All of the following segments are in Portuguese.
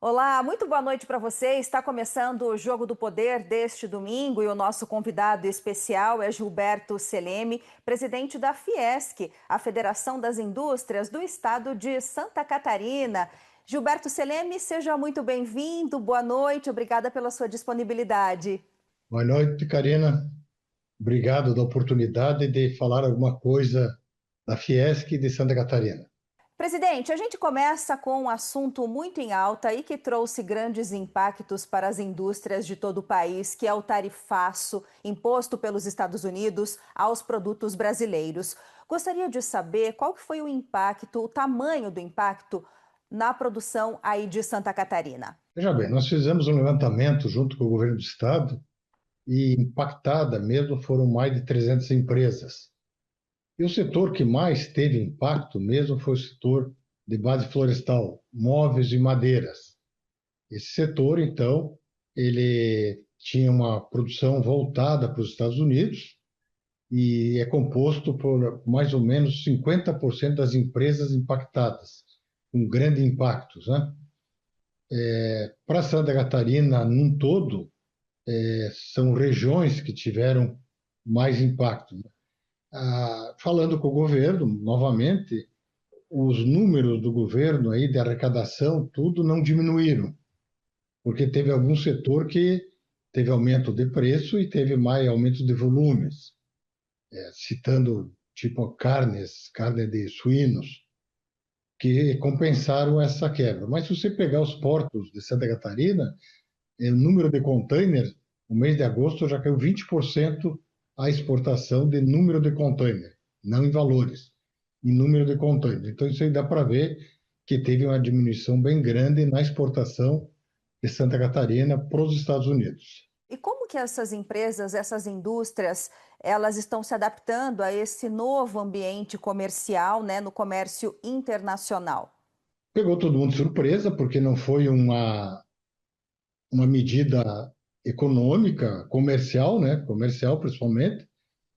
Olá, muito boa noite para você. Está começando o Jogo do Poder deste domingo e o nosso convidado especial é Gilberto Seleme, presidente da Fiesc, a Federação das Indústrias do Estado de Santa Catarina. Gilberto Seleme, seja muito bem-vindo. Boa noite, obrigada pela sua disponibilidade. Boa noite, Karina. Obrigado da oportunidade de falar alguma coisa da Fiesc de Santa Catarina. Presidente, a gente começa com um assunto muito em alta e que trouxe grandes impactos para as indústrias de todo o país, que é o tarifaço imposto pelos Estados Unidos aos produtos brasileiros. Gostaria de saber qual que foi o impacto, o tamanho do impacto na produção aí de Santa Catarina. Veja bem, nós fizemos um levantamento junto com o governo do estado e impactada mesmo foram mais de 300 empresas. E o setor que mais teve impacto mesmo foi o setor de base florestal, móveis e madeiras. Esse setor, então, ele tinha uma produção voltada para os Estados Unidos e é composto por mais ou menos 50% das empresas impactadas, com grande impacto, né? Para Santa Catarina, num todo, são regiões que tiveram mais impacto. Falando com o governo, novamente, os números do governo aí de arrecadação, tudo não diminuíram, porque teve algum setor que teve aumento de preço e teve mais aumento de volumes, citando tipo carne de suínos, que compensaram essa quebra. Mas se você pegar os portos de Santa Catarina, o número de containers, no mês de agosto já caiu 20% a exportação de número de container, não em valores, em número de container. Então isso aí dá para ver que teve uma diminuição bem grande na exportação de Santa Catarina para os Estados Unidos. E como que essas empresas, essas indústrias, elas estão se adaptando a esse novo ambiente comercial, né, no comércio internacional? Pegou todo mundo de surpresa, porque não foi uma medida econômica, comercial, né? Comercial principalmente,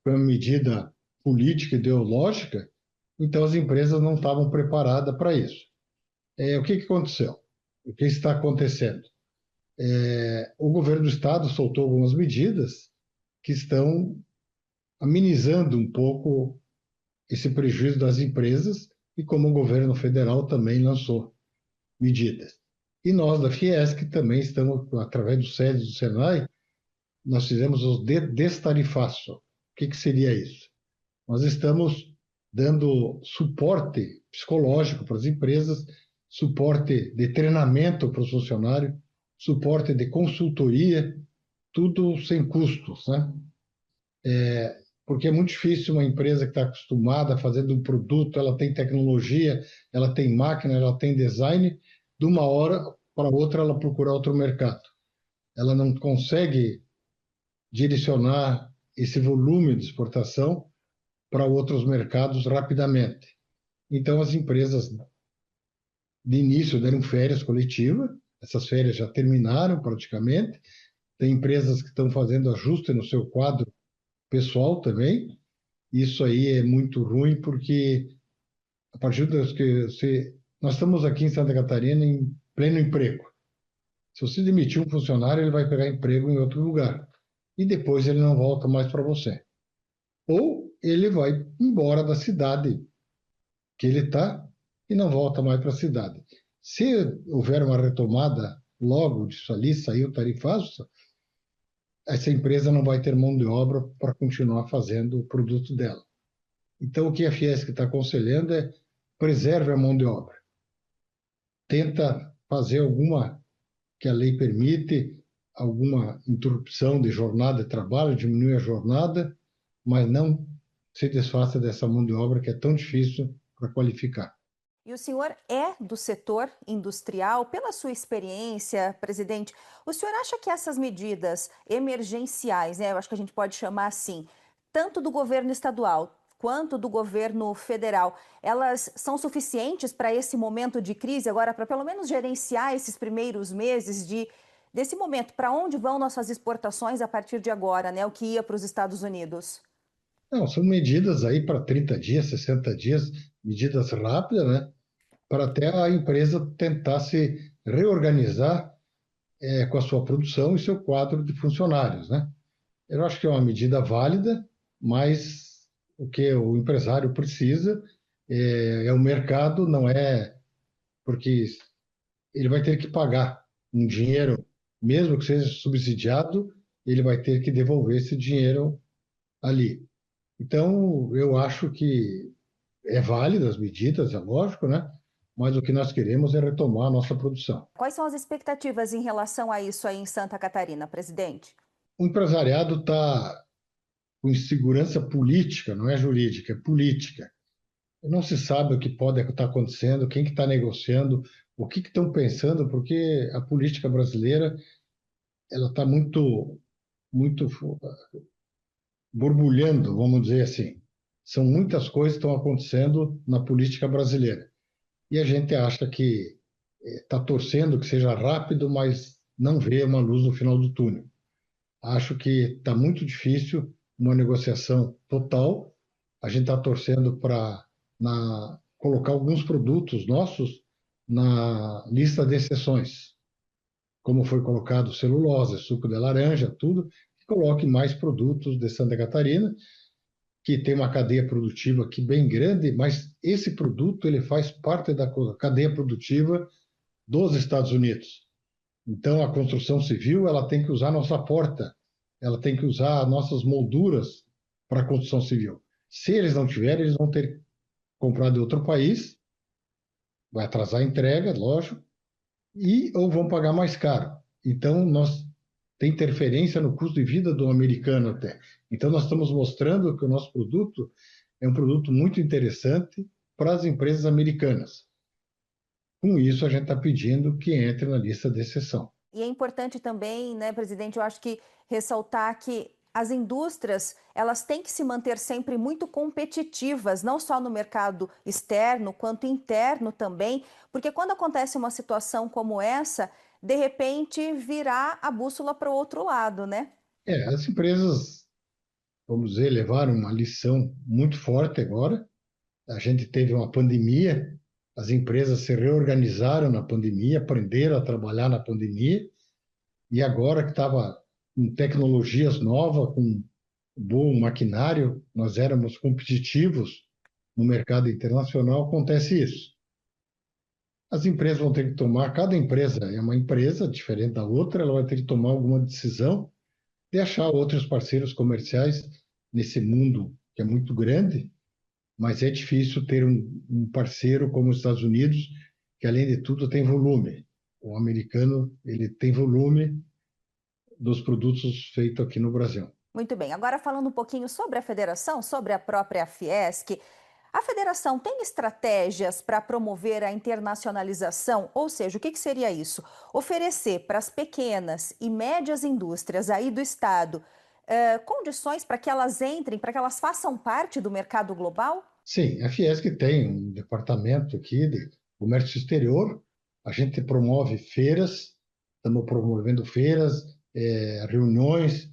foi uma medida política, ideológica, então as empresas não estavam preparadas para isso. O que aconteceu? O que está acontecendo? O governo do estado soltou algumas medidas que estão amenizando um pouco esse prejuízo das empresas e como o governo federal também lançou medidas. E nós da Fiesc também estamos, através do SED do Senai, nós fizemos os destarifaço. O que seria isso? Nós estamos dando suporte psicológico para as empresas, suporte de treinamento para os funcionários, suporte de consultoria, tudo sem custos, né? Porque é muito difícil uma empresa que está acostumada a fazer um produto, ela tem tecnologia, ela tem máquina, ela tem design, de uma hora para outra ela procurar outro mercado. Ela não consegue direcionar esse volume de exportação para outros mercados rapidamente. Então, as empresas, de início, deram férias coletivas, essas férias já terminaram praticamente. Tem empresas que estão fazendo ajuste no seu quadro pessoal também. Isso aí é muito ruim, porque a partir das que você. Nós estamos aqui em Santa Catarina em pleno emprego. Se você demitir um funcionário, ele vai pegar emprego em outro lugar. E depois ele não volta mais para você. Ou ele vai embora da cidade que ele está e não volta mais para a cidade. Se houver uma retomada logo disso ali, sair o tarifaço, essa empresa não vai ter mão de obra para continuar fazendo o produto dela. Então, o que a Fiesc está aconselhando é preserve a mão de obra. Tenta fazer alguma que a lei permite, alguma interrupção de jornada de trabalho, diminui a jornada, mas não se desfaça dessa mão de obra que é tão difícil para qualificar. E o senhor é do setor industrial, pela sua experiência, presidente, o senhor acha que essas medidas emergenciais, né, eu acho que a gente pode chamar assim, tanto do governo estadual quanto do governo federal, elas são suficientes para esse momento de crise agora, para pelo menos gerenciar esses primeiros meses desse momento, para onde vão nossas exportações a partir de agora, né, o que ia para os Estados Unidos? Não, são medidas aí para 30 dias, 60 dias, medidas rápidas, né? Para até a empresa tentar se reorganizar com a sua produção e seu quadro de funcionários, né? Eu acho que é uma medida válida, mas o que o empresário precisa é o mercado, não é porque ele vai ter que pagar um dinheiro, mesmo que seja subsidiado, ele vai ter que devolver esse dinheiro ali. Então, eu acho que é válido as medidas, é lógico, né? Mas o que nós queremos é retomar a nossa produção. Quais são as expectativas em relação a isso aí em Santa Catarina, presidente? O empresariado está com insegurança política, não é jurídica, é política. Não se sabe o que pode estar acontecendo, quem que está negociando, o que estão pensando, porque a política brasileira ela está muito borbulhando, vamos dizer assim. São muitas coisas que estão acontecendo na política brasileira. E a gente acha que está torcendo que seja rápido, mas não vê uma luz no final do túnel. Acho que está muito difícil uma negociação total. A gente está torcendo para colocar alguns produtos nossos na lista de exceções, como foi colocado celulose, suco de laranja, tudo, que coloque mais produtos de Santa Catarina, que tem uma cadeia produtiva aqui bem grande, mas esse produto ele faz parte da cadeia produtiva dos Estados Unidos. Então, a construção civil ela tem que usar nossa porta, ela tem que usar nossas molduras para a construção civil. Se eles não tiverem, eles vão ter que comprar de outro país, vai atrasar a entrega, lógico, ou vão pagar mais caro. Então, nós tem interferência no custo de vida do americano até. Então, nós estamos mostrando que o nosso produto é um produto muito interessante para as empresas americanas. Com isso, a gente está pedindo que entre na lista de exceção. E é importante também, né, presidente, eu acho que ressaltar que as indústrias, elas têm que se manter sempre muito competitivas, não só no mercado externo, quanto interno também, porque quando acontece uma situação como essa, de repente virar a bússola para o outro lado, né? As empresas, vamos dizer, levaram uma lição muito forte agora. A gente teve uma pandemia, as empresas se reorganizaram na pandemia, aprenderam a trabalhar na pandemia, e agora que estava com tecnologias novas, com bom maquinário, nós éramos competitivos no mercado internacional, acontece isso. As empresas vão ter que tomar, cada empresa é uma empresa diferente da outra, ela vai ter que tomar alguma decisão de achar outros parceiros comerciais nesse mundo que é muito grande, mas é difícil ter um parceiro como os Estados Unidos, que além de tudo tem volume. O americano, ele tem volume dos produtos feitos aqui no Brasil. Muito bem, agora falando um pouquinho sobre a federação, sobre a própria Fiesc, a federação tem estratégias para promover a internacionalização? Ou seja, o que seria isso? Oferecer para as pequenas e médias indústrias aí do estado condições para que elas entrem, para que elas façam parte do mercado global? Sim, a Fiesc tem um departamento aqui de comércio exterior. A gente promove feiras, estamos promovendo feiras, reuniões.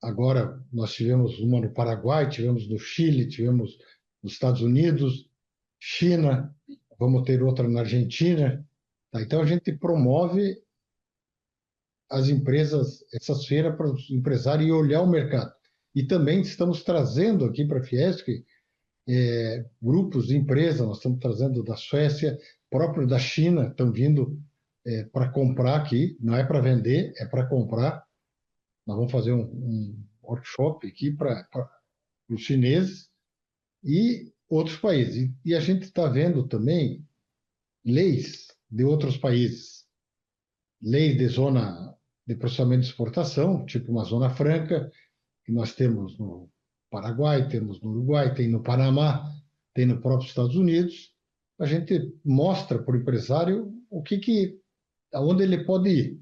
Agora nós tivemos uma no Paraguai, tivemos no Chile, tivemos nos Estados Unidos, China, vamos ter outra na Argentina. Tá? Então a gente promove as empresas, essas feiras para os empresários e olhar o mercado. E também estamos trazendo aqui para a Fiesc grupos de empresas, nós estamos trazendo da Suécia, próprio da China, estão vindo para comprar aqui, não é para vender, é para comprar. Nós vamos fazer um workshop aqui para os chineses e outros países. E a gente está vendo também leis de outros países, leis de zona de processamento de exportação, tipo uma zona franca, que nós temos no Paraguai, temos no Uruguai, tem no Panamá, tem no próprio Estados Unidos. A gente mostra para o empresário aonde ele pode ir.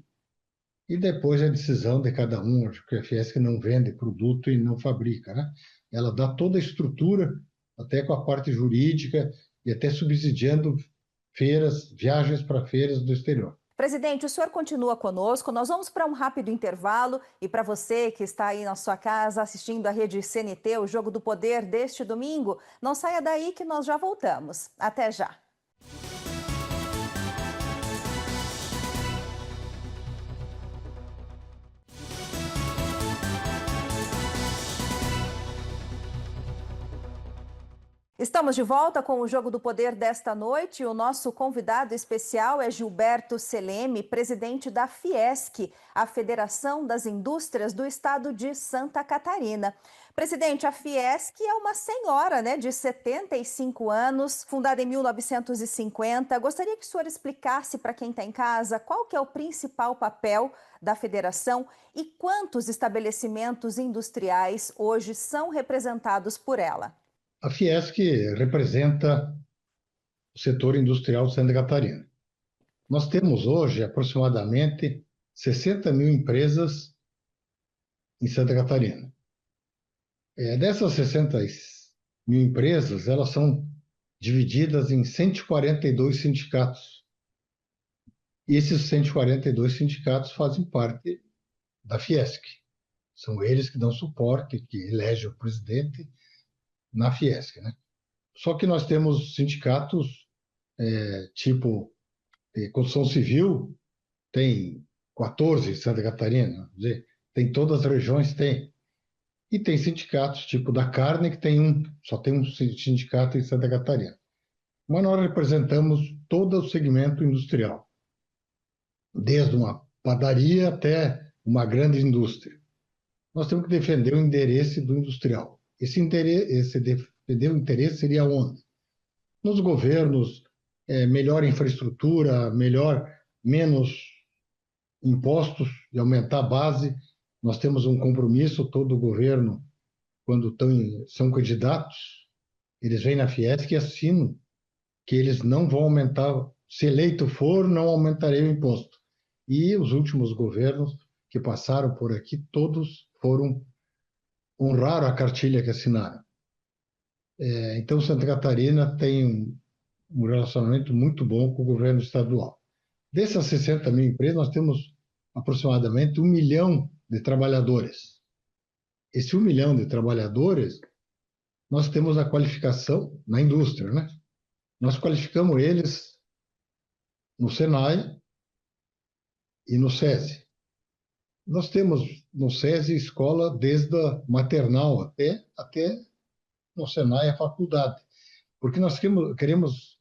E depois a decisão de cada um, acho que a Fiesc não vende produto e não fabrica, né? Ela dá toda a estrutura, até com a parte jurídica e até subsidiando feiras, viagens para feiras do exterior. Presidente, o senhor continua conosco. Nós vamos para um rápido intervalo. E para você que está aí na sua casa assistindo a rede CNT, o Jogo do Poder deste domingo, não saia daí que nós já voltamos. Até já. Estamos de volta com o Jogo do Poder desta noite. O nosso convidado especial é Gilberto Seleme, presidente da Fiesc, a Federação das Indústrias do Estado de Santa Catarina. Presidente, a Fiesc é uma senhora, né, de 75 anos, fundada em 1950. Gostaria que o senhor explicasse para quem está em casa qual que é o principal papel da federação e quantos estabelecimentos industriais hoje são representados por ela. A Fiesc representa o setor industrial de Santa Catarina. Nós temos hoje aproximadamente 60 mil empresas em Santa Catarina. Dessas 60 mil empresas, elas são divididas em 142 sindicatos. E esses 142 sindicatos fazem parte da Fiesc. São eles que dão suporte, que elegem o presidente na Fiesc, né? Só que nós temos sindicatos tipo construção civil, tem 14 em Santa Catarina, quer dizer, tem todas as regiões, tem. E tem sindicatos tipo da carne, que só tem um sindicato em Santa Catarina. Mas nós representamos todo o segmento industrial, desde uma padaria até uma grande indústria. Nós temos que defender o interesse do industrial. Esse defender o interesse seria onde? Nos governos, melhor infraestrutura, menos impostos e aumentar a base. Nós temos um compromisso, todo o governo, quando são candidatos, eles vêm na Fiesc e assinam que eles não vão aumentar, se eleito for, não aumentarei o imposto. E os últimos governos que passaram por aqui, todos honraram a cartilha que assinaram. Então, Santa Catarina tem um relacionamento muito bom com o governo estadual. Dessas 60 mil empresas, nós temos aproximadamente 1 milhão de trabalhadores. Esse 1 milhão de trabalhadores, nós temos a qualificação na indústria, né? Nós qualificamos eles no Senai e no SESI. Nós temos no SESI escola desde a maternal até no Senai a faculdade, porque nós queremos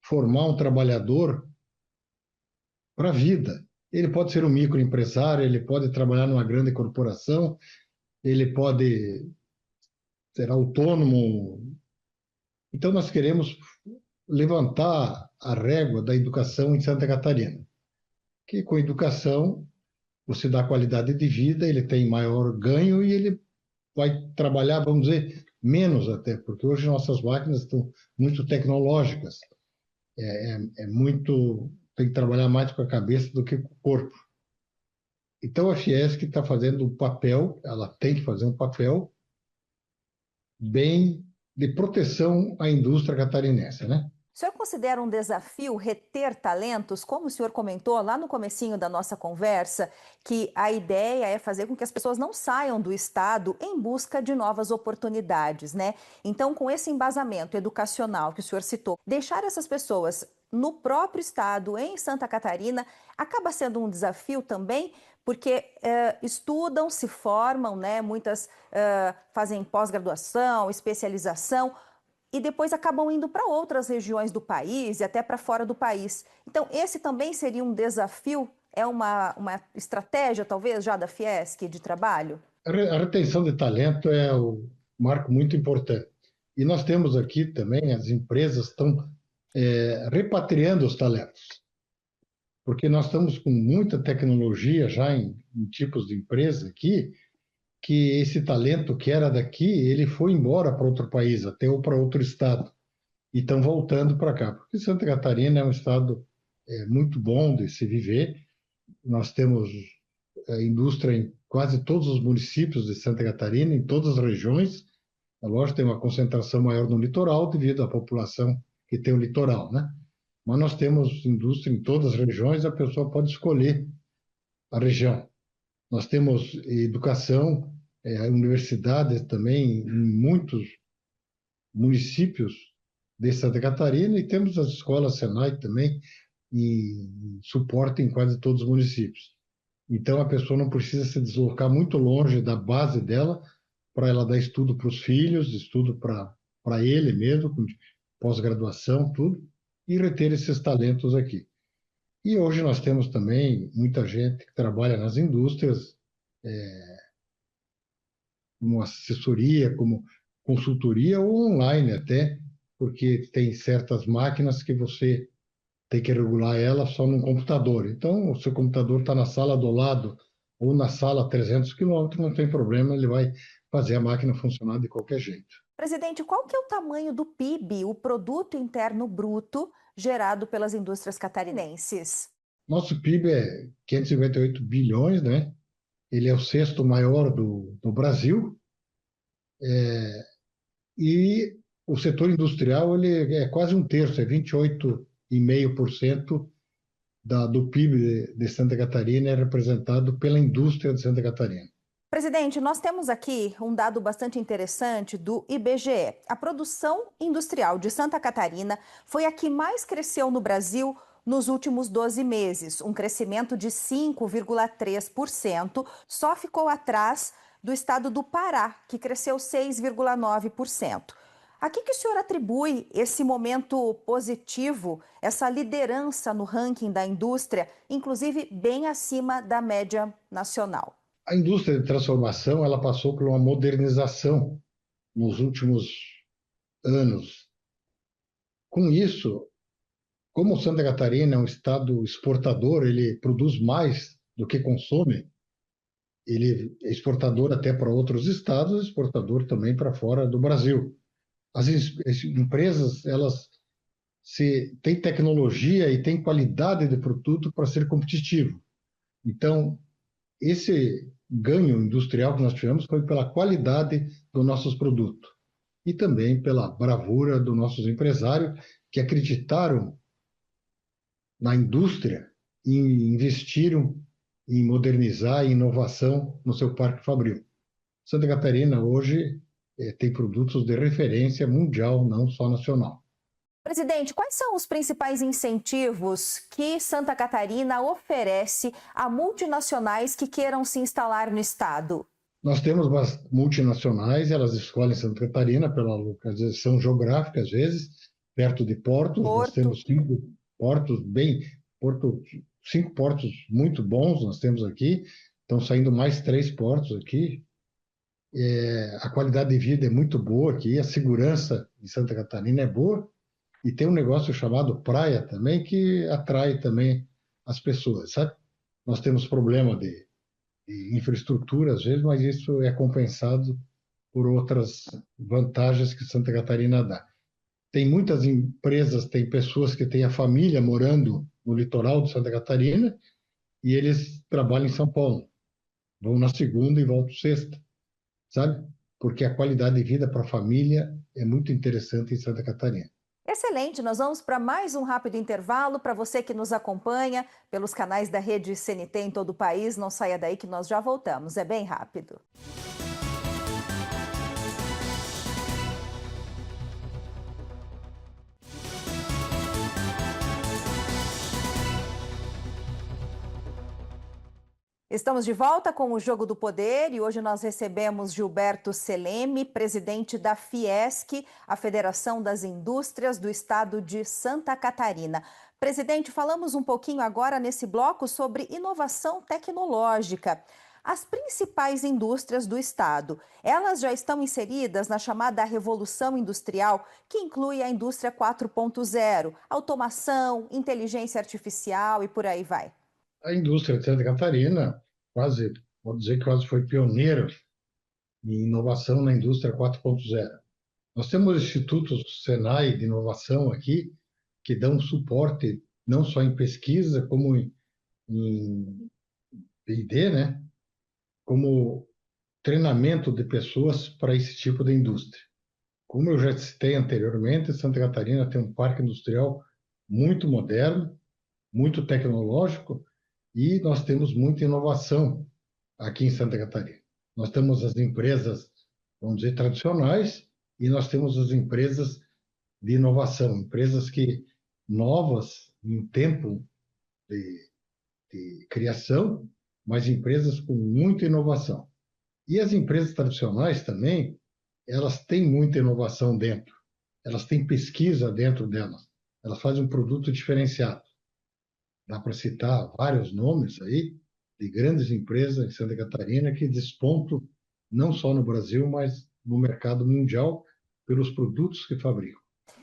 formar um trabalhador para a vida. Ele pode ser um microempresário, ele pode trabalhar numa grande corporação, ele pode ser autônomo. Então, nós queremos levantar a régua da educação em Santa Catarina, que com educação você dá qualidade de vida, ele tem maior ganho e ele vai trabalhar, vamos dizer, menos até, porque hoje nossas máquinas estão muito tecnológicas. Tem que trabalhar mais com a cabeça do que com o corpo. Então a Fiesc está fazendo um papel, ela tem que fazer um papel bem de proteção à indústria catarinense, né? O senhor considera um desafio reter talentos? Como o senhor comentou lá no comecinho da nossa conversa, que a ideia é fazer com que as pessoas não saiam do estado em busca de novas oportunidades, né? Então, com esse embasamento educacional que o senhor citou, deixar essas pessoas no próprio estado, em Santa Catarina, acaba sendo um desafio também, porque estudam, se formam, né? Muitas fazem pós-graduação, especialização, e depois acabam indo para outras regiões do país e até para fora do país. Então, esse também seria um desafio? É uma estratégia, talvez, já da Fiesc de trabalho? A retenção de talento é um marco muito importante. E nós temos aqui também, as empresas estão repatriando os talentos, porque nós estamos com muita tecnologia já em tipos de empresa aqui, que esse talento que era daqui, ele foi embora para outro país, até ou para outro estado, e estão voltando para cá, porque Santa Catarina é um estado muito bom de se viver. Nós temos indústria em quase todos os municípios de Santa Catarina, em todas as regiões. A loja tem uma concentração maior no litoral devido à população que tem o litoral, né? Mas nós temos indústria em todas as regiões, a pessoa pode escolher a região. Nós temos educação, universidades também em muitos municípios de Santa Catarina, e temos as escolas Senai também em suporte em quase todos os municípios. Então a pessoa não precisa se deslocar muito longe da base dela para ela dar estudo para os filhos, estudo para para ele mesmo, com pós-graduação, tudo, e reter esses talentos aqui. E hoje nós temos também muita gente que trabalha nas indústrias, como assessoria, como consultoria ou online até, porque tem certas máquinas que você tem que regular ela só num computador. Então, o seu computador está na sala do lado ou na sala a 300 quilômetros, não tem problema, ele vai fazer a máquina funcionar de qualquer jeito. Presidente, qual que é o tamanho do PIB, o Produto Interno Bruto, gerado pelas indústrias catarinenses? Nosso PIB é 558 bilhões, né? Ele é o sexto maior do Brasil e o setor industrial ele é quase um terço, é 28,5% do PIB de Santa Catarina é representado pela indústria de Santa Catarina. Presidente, nós temos aqui um dado bastante interessante do IBGE. A produção industrial de Santa Catarina foi a que mais cresceu no Brasil nos últimos 12 meses, um crescimento de 5,3%, só ficou atrás do estado do Pará, que cresceu 6,9%. A que o senhor atribui esse momento positivo, essa liderança no ranking da indústria, inclusive bem acima da média nacional? A indústria de transformação ela passou por uma modernização nos últimos anos. Com isso, como Santa Catarina é um estado exportador, ele produz mais do que consome, ele é exportador até para outros estados, exportador também para fora do Brasil. As empresas, elas têm tecnologia e têm qualidade de produto para ser competitivo. Então, esse ganho industrial que nós tivemos foi pela qualidade dos nossos produtos e também pela bravura dos nossos empresários que acreditaram na indústria e investiram em modernizar e inovação no seu parque fabril. Santa Catarina hoje tem produtos de referência mundial, não só nacional. Presidente, quais são os principais incentivos que Santa Catarina oferece a multinacionais que queiram se instalar no estado? Nós temos multinacionais, elas escolhem Santa Catarina pela localização geográfica, às vezes, perto de portos. Nós Porto. temos cinco portos muito bons, nós temos aqui. Estão saindo mais 3 portos aqui. A qualidade de vida é muito boa aqui, a segurança em Santa Catarina é boa. E tem um negócio chamado praia também, que atrai também as pessoas, sabe? Nós temos problema de infraestrutura, às vezes, mas isso é compensado por outras vantagens que Santa Catarina dá. Tem muitas empresas, tem pessoas que têm a família morando no litoral de Santa Catarina e eles trabalham em São Paulo. Vão na segunda e voltam sexta, sabe? Porque a qualidade de vida para a família é muito interessante em Santa Catarina. Excelente, nós vamos para mais um rápido intervalo. Para você que nos acompanha pelos canais da rede CNT em todo o país, não saia daí que nós já voltamos, é bem rápido. Estamos de volta com o Jogo do Poder e hoje nós recebemos Gilberto Seleme, presidente da Fiesc, a Federação das Indústrias do Estado de Santa Catarina. Presidente, falamos um pouquinho agora nesse bloco sobre inovação tecnológica. As principais indústrias do estado, elas já estão inseridas na chamada Revolução Industrial, que inclui a indústria 4.0, automação, inteligência artificial e por aí vai. A indústria de Santa Catarina, pode dizer que quase foi pioneira em inovação na indústria 4.0. Nós temos institutos Senai de inovação aqui, que dão suporte não só em pesquisa, como em P&D, né? Como treinamento de pessoas para esse tipo de indústria. Como eu já citei anteriormente, Santa Catarina tem um parque industrial muito moderno, muito tecnológico, e nós temos muita inovação aqui em Santa Catarina. Nós temos as empresas, vamos dizer, tradicionais, e nós temos as empresas de inovação, empresas que novas em tempo de criação, mas empresas com muita inovação. E as empresas tradicionais também, elas têm muita inovação dentro. elas têm pesquisa dentro delas, elas fazem um produto diferenciado. Dá para citar vários nomes aí de grandes empresas em Santa Catarina que despontam não só no Brasil, mas no mercado mundial pelos produtos que fabricam.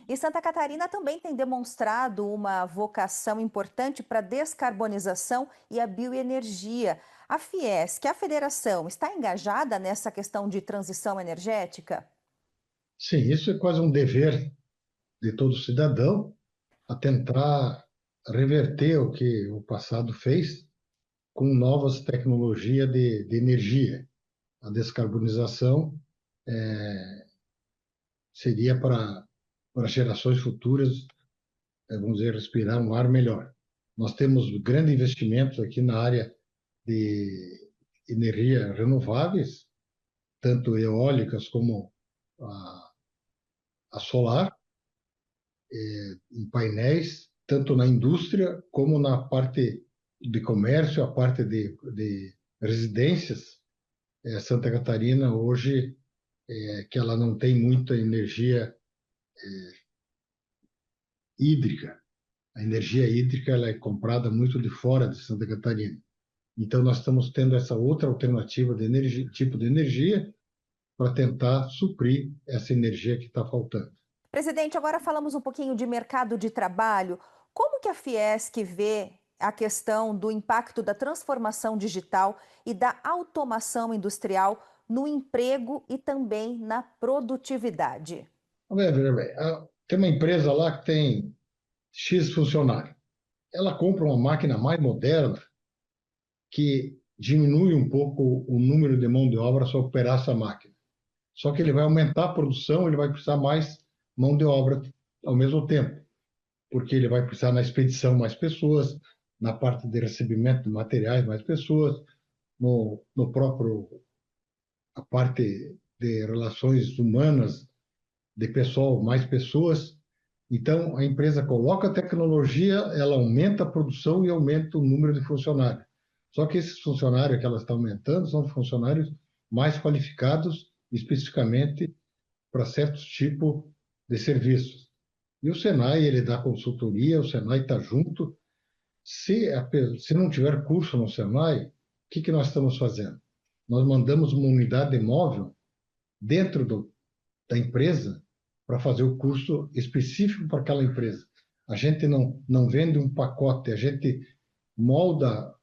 E Santa Catarina também tem demonstrado uma vocação importante para a descarbonização e a bioenergia. A Fiesc, a federação, está engajada nessa questão de transição energética? Sim, isso é quase um dever de todo cidadão a tentar reverter o que o passado fez com novas tecnologias de energia. A descarbonização seria para gerações futuras, vamos dizer, respirar um ar melhor. Nós temos grandes investimentos aqui na área de energia renováveis, tanto eólicas como a solar, em painéis, tanto na indústria como na parte de comércio, a parte de residências. Santa Catarina hoje, que ela não tem muita energia hídrica. A energia hídrica ela é comprada muito de fora de Santa Catarina. Então, nós estamos tendo essa outra alternativa de energia, tipo de energia para tentar suprir essa energia que está faltando. Presidente, agora falamos um pouquinho de mercado de trabalho. Como que a Fiesc vê a questão do impacto da transformação digital e da automação industrial no emprego e também na produtividade? Veja bem, tem uma empresa lá que tem X funcionários. Ela compra uma máquina mais moderna que diminui um pouco o número de mão de obra para operar essa máquina. Só que ele vai aumentar a produção, ele vai precisar mais mão de obra ao mesmo tempo, porque ele vai precisar na expedição mais pessoas, na parte de recebimento de materiais mais pessoas, no próprio a parte de relações humanas de pessoal mais pessoas. Então a empresa coloca a tecnologia, ela aumenta a produção e aumenta o número de funcionários. Só que esses funcionários que ela está aumentando são funcionários mais qualificados especificamente para certos tipos de serviços. E o Senai, ele dá consultoria, o Senai está junto. Se não tiver curso no Senai, o que nós estamos fazendo? Nós mandamos uma unidade móvel dentro da empresa para fazer o curso específico para aquela empresa. A gente não vende um pacote, a gente molda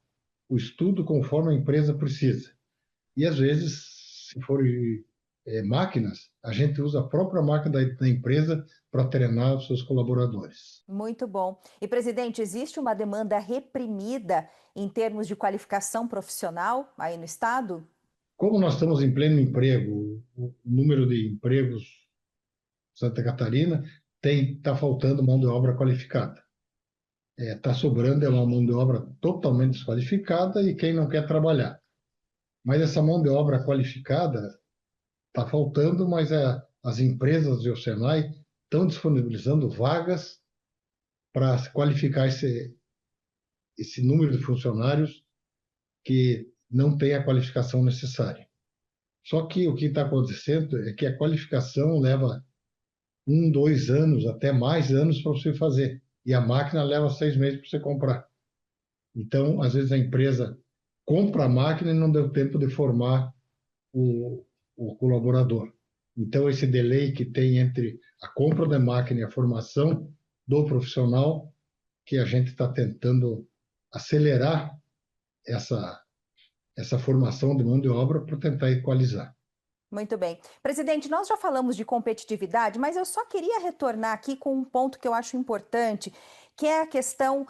o estudo conforme a empresa precisa. E às vezes, se for máquinas, a gente usa a própria máquina da empresa para treinar os seus colaboradores. Muito bom. E, presidente, existe uma demanda reprimida em termos de qualificação profissional aí no estado? Como nós estamos em pleno emprego, o número de empregos em Santa Catarina está faltando mão de obra qualificada. Está sobrando é uma mão de obra totalmente desqualificada e quem não quer trabalhar. Mas essa mão de obra qualificada está faltando, mas as empresas e o Senai estão disponibilizando vagas para qualificar esse número de funcionários que não tem a qualificação necessária. Só que o que está acontecendo é que a qualificação leva 1, 2 anos, até mais anos para você fazer. E a máquina leva 6 meses para você comprar. Então, às vezes, a empresa compra a máquina e não deu tempo de formar o colaborador. Então, esse delay que tem entre a compra da máquina e a formação do profissional, que a gente está tentando acelerar essa formação de mão de obra para tentar equalizar. Muito bem. Presidente, nós já falamos de competitividade, mas eu só queria retornar aqui com um ponto que eu acho importante, que é a questão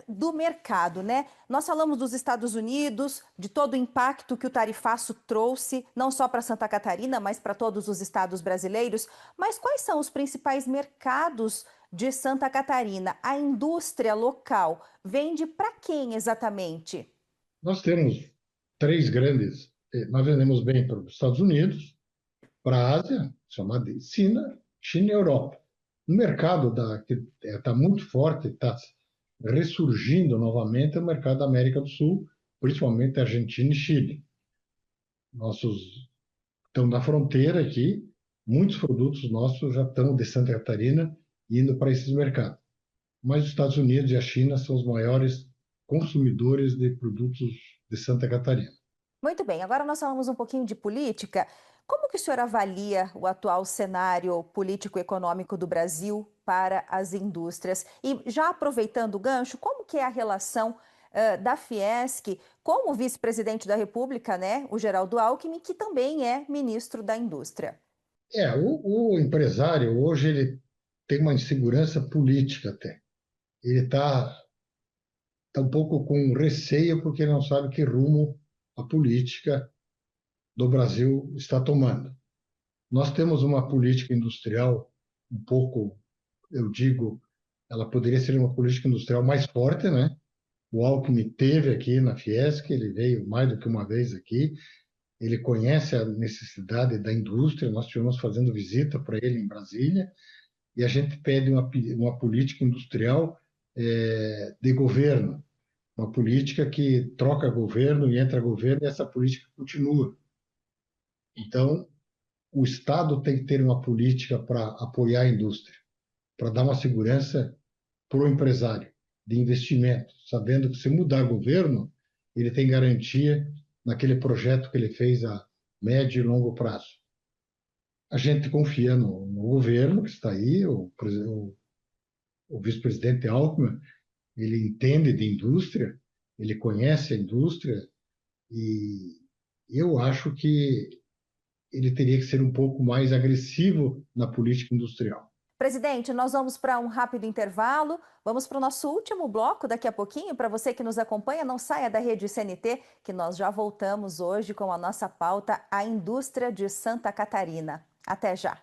do mercado, né? Nós falamos dos Estados Unidos, de todo o impacto que o tarifaço trouxe, não só para Santa Catarina, mas para todos os estados brasileiros. Mas quais são os principais mercados de Santa Catarina? A indústria local vende para quem exatamente? Nós temos 3 grandes. Nós vendemos bem para os Estados Unidos, para a Ásia, chamada China e Europa. O mercado que está muito forte, está ressurgindo novamente, é o mercado da América do Sul, principalmente Argentina e Chile. Nossos estão na fronteira aqui, Muitos produtos nossos já estão de Santa Catarina indo para esses mercados. Mas os Estados Unidos e a China são os maiores consumidores de produtos de Santa Catarina. Muito bem, agora nós falamos um pouquinho de política. Como que o senhor avalia o atual cenário político-econômico do Brasil para as indústrias? E já aproveitando o gancho, como que é a relação da Fiesc com o vice-presidente da República, né, o Geraldo Alckmin, que também é ministro da Indústria? O empresário hoje ele tem uma insegurança política até. Ele tá um pouco com receio porque ele não sabe que rumo a política do Brasil está tomando. Nós temos uma política industrial um pouco, eu digo, ela poderia ser uma política industrial mais forte, né? O Alckmin teve aqui na Fiesc, ele veio mais do que uma vez aqui, ele conhece a necessidade da indústria, nós estivemos fazendo visita para ele em Brasília, e a gente pede uma política industrial de governo, uma política que troca governo e entra governo, e essa política continua. Então, o Estado tem que ter uma política para apoiar a indústria, para dar uma segurança para o empresário de investimento, sabendo que se mudar governo, ele tem garantia naquele projeto que ele fez a médio e longo prazo. A gente confia no governo que está aí, o vice-presidente Alckmin, ele entende de indústria, ele conhece a indústria e eu acho que ele teria que ser um pouco mais agressivo na política industrial. Presidente, nós vamos para um rápido intervalo. Vamos para o nosso último bloco daqui a pouquinho. Para você que nos acompanha, não saia da rede CNT, que nós já voltamos hoje com a nossa pauta, a indústria de Santa Catarina. Até já.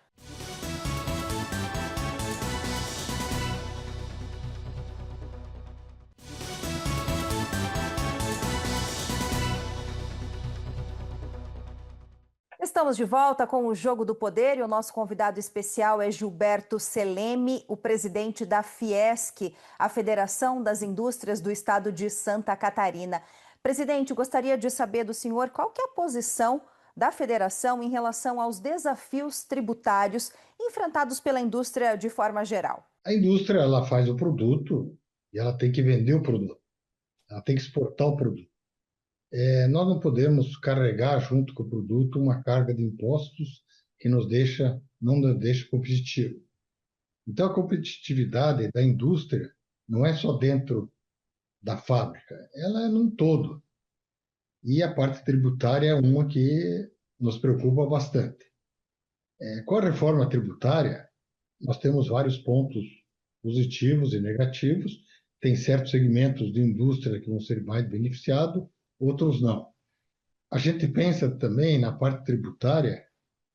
Estamos de volta com o Jogo do Poder e o nosso convidado especial é Gilberto Seleme, o presidente da Fiesc, a Federação das Indústrias do Estado de Santa Catarina. Presidente, gostaria de saber do senhor qual que é a posição da federação em relação aos desafios tributários enfrentados pela indústria de forma geral. A indústria ela faz o produto e ela tem que vender o produto, ela tem que exportar o produto. Nós não podemos carregar junto com o produto uma carga de impostos que não nos deixa competitivo. Então, a competitividade da indústria não é só dentro da fábrica, ela é num todo. E a parte tributária é uma que nos preocupa bastante. Com a reforma tributária, nós temos vários pontos positivos e negativos. Tem certos segmentos de indústria que vão ser mais beneficiados, outros não. A gente pensa também na parte tributária,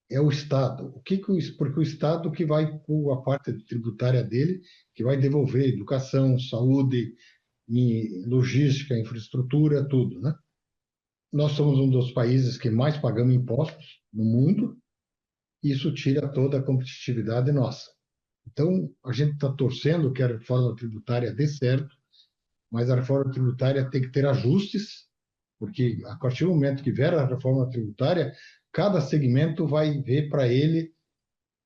é o Estado. Porque o Estado que vai com a parte tributária dele, que vai devolver educação, saúde, logística, infraestrutura, tudo, né? Nós somos um dos países que mais pagamos impostos no mundo, e isso tira toda a competitividade nossa. Então, a gente está torcendo que a reforma tributária dê certo, mas a reforma tributária tem que ter ajustes, porque a partir do momento que vier a reforma tributária, cada segmento vai ver para ele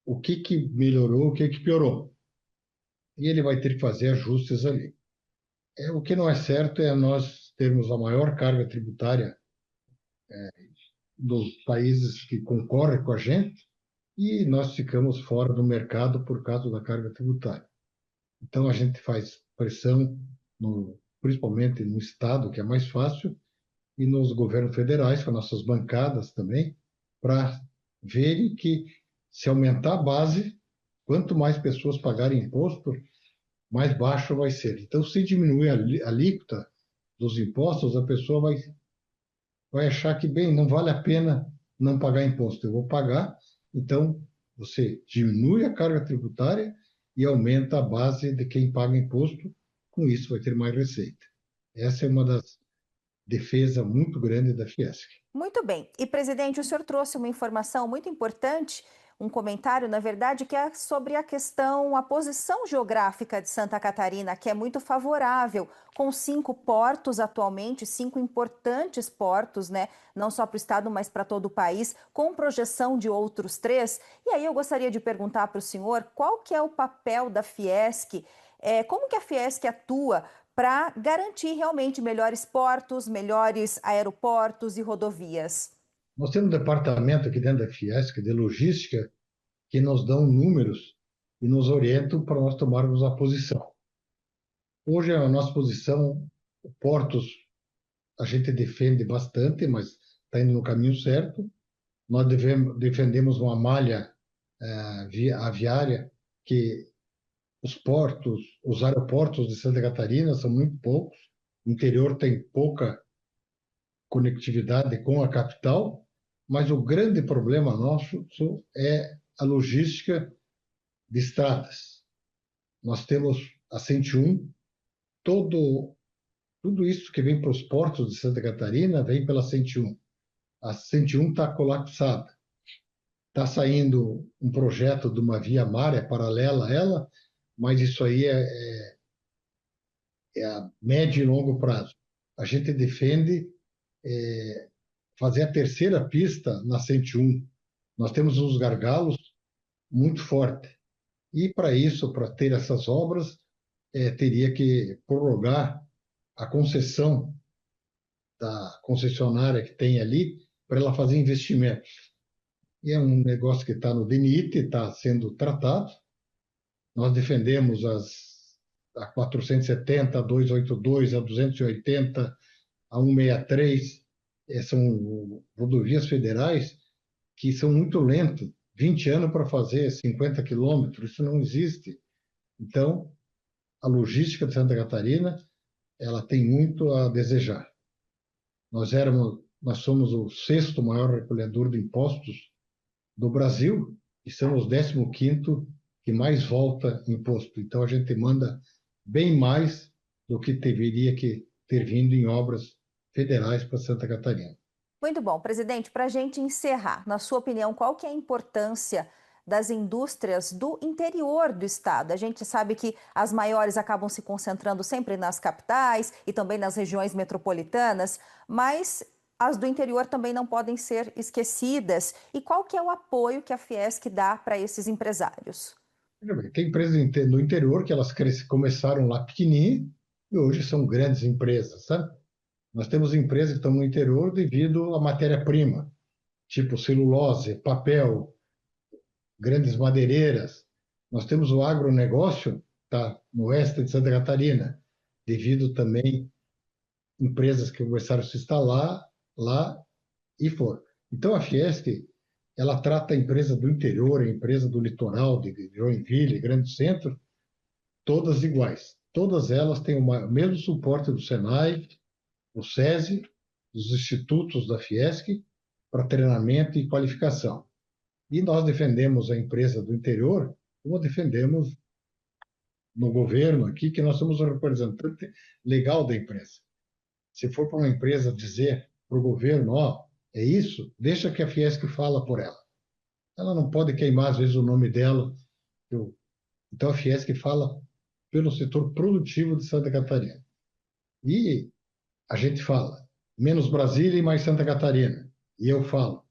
o que melhorou, o que piorou. E ele vai ter que fazer ajustes ali. O que não é certo é nós termos a maior carga tributária dos países que concorrem com a gente e nós ficamos fora do mercado por causa da carga tributária. Então a gente faz pressão, principalmente no Estado, que é mais fácil, e nos governos federais, com nossas bancadas também, para verem que se aumentar a base, quanto mais pessoas pagarem imposto, mais baixo vai ser. Então, se diminuir a alíquota dos impostos, a pessoa vai achar que, bem, não vale a pena não pagar imposto, eu vou pagar. Então, você diminui a carga tributária e aumenta a base de quem paga imposto, com isso vai ter mais receita. Essa é uma das defesas muito grandes da Fiesc. Muito bem. E, presidente, o senhor trouxe uma informação muito importante. um comentário, na verdade, que é sobre a questão, a posição geográfica de Santa Catarina, que é muito favorável, com 5 portos atualmente, 5 importantes portos, né? Não só para o estado, mas para todo o país, com projeção de outros 3. E aí eu gostaria de perguntar para o senhor qual que é o papel da Fiesc, como que a Fiesc atua para garantir realmente melhores portos, melhores aeroportos e rodovias. Nós temos um departamento aqui dentro da Fiesc de logística que nos dão números e nos orientam para nós tomarmos a posição. Hoje, a nossa posição, portos, a gente defende bastante, mas está indo no caminho certo. Nós defendemos uma malha aviária que os portos, os aeroportos de Santa Catarina são muito poucos. O interior tem pouca conectividade com a capital, mas o grande problema nosso é a logística de estradas. Nós temos a 101, tudo isso que vem para os portos de Santa Catarina vem pela 101. A 101 está colapsada. Está saindo um projeto de uma via Mare paralela a ela, mas isso aí é a médio e longo prazo. A gente defende fazer a terceira pista na 101. Nós temos uns gargalos muito fortes. E para isso, para ter essas obras, teria que prorrogar a concessão da concessionária que tem ali para ela fazer investimentos. E é um negócio que está no DNIT, está sendo tratado. Nós defendemos a 470, a 282, a 280, a 163. São rodovias federais que são muito lentas. 20 anos para fazer 50 quilômetros, isso não existe. Então, a logística de Santa Catarina, ela tem muito a desejar. Nós somos o 6º maior recolhedor de impostos do Brasil e somos o 15º que mais volta imposto. Então, a gente manda bem mais do que deveria que ter vindo em obras federais para Santa Catarina. Muito bom, presidente, para a gente encerrar, na sua opinião, qual que é a importância das indústrias do interior do estado? A gente sabe que as maiores acabam se concentrando sempre nas capitais e também nas regiões metropolitanas, mas as do interior também não podem ser esquecidas. E qual que é o apoio que a Fiesc dá para esses empresários? Tem empresas no interior que elas começaram lá pequenininho e hoje são grandes empresas, sabe? Nós temos empresas que estão no interior devido à matéria-prima, tipo celulose, papel, grandes madeireiras. Nós temos o agronegócio, tá, no oeste de Santa Catarina, devido também a empresas que começaram a se instalar lá e foram. Então, a Fiesc, ela trata a empresa do interior, a empresa do litoral, de Joinville, Grande Centro, todas iguais. Todas elas têm o mesmo suporte do Senai, do SESI, dos institutos da Fiesc, para treinamento e qualificação. E nós defendemos a empresa do interior, como defendemos no governo aqui, que nós somos o representante legal da empresa. Se for para uma empresa dizer para o governo, ó, é isso, deixa que a Fiesc fala por ela. Ela não pode queimar, às vezes, o nome dela. Então, a Fiesc fala pelo setor produtivo de Santa Catarina. E a gente fala menos Brasília e mais Santa Catarina. E eu falo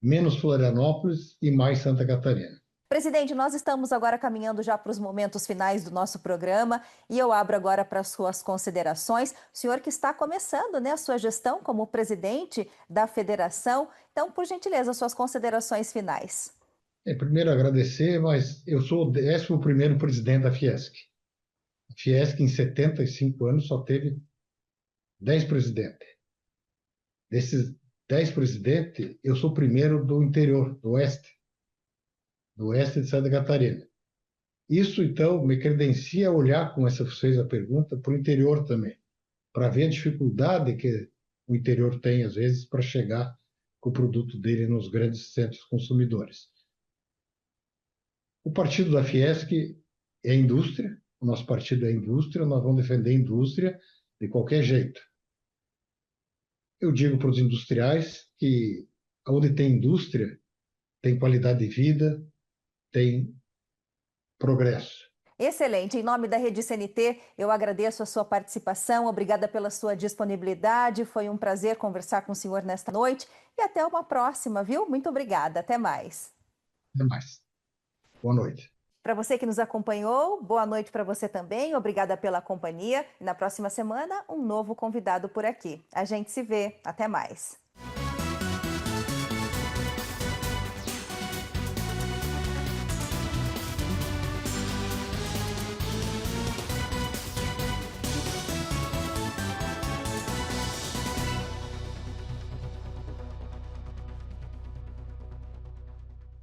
menos Florianópolis e mais Santa Catarina. Presidente, nós estamos agora caminhando já para os momentos finais do nosso programa e eu abro agora para as suas considerações. O senhor que está começando, né, a sua gestão como presidente da federação. Então, por gentileza, suas considerações finais. Primeiro agradecer, mas eu sou o 11º presidente da Fiesc. A Fiesc, em 75 anos, só teve 10 presidentes. Desses 10 presidentes, eu sou o primeiro do interior, do oeste de Santa Catarina. Isso, então, me credencia a olhar, como essa fez a pergunta, para o interior também, para ver a dificuldade que o interior tem, às vezes, para chegar com o produto dele nos grandes centros consumidores. O partido da Fiesc é indústria, o nosso partido é indústria, nós vamos defender a indústria de qualquer jeito. Eu digo para os industriais que onde tem indústria, tem qualidade de vida, tem progresso. Excelente. Em nome da Rede CNT, eu agradeço a sua participação, obrigada pela sua disponibilidade. Foi um prazer conversar com o senhor nesta noite e até uma próxima, viu? Muito obrigada. Até mais. Até mais. Boa noite. Para você que nos acompanhou, boa noite para você também. Obrigada pela companhia. E na próxima semana, um novo convidado por aqui. A gente se vê. Até mais.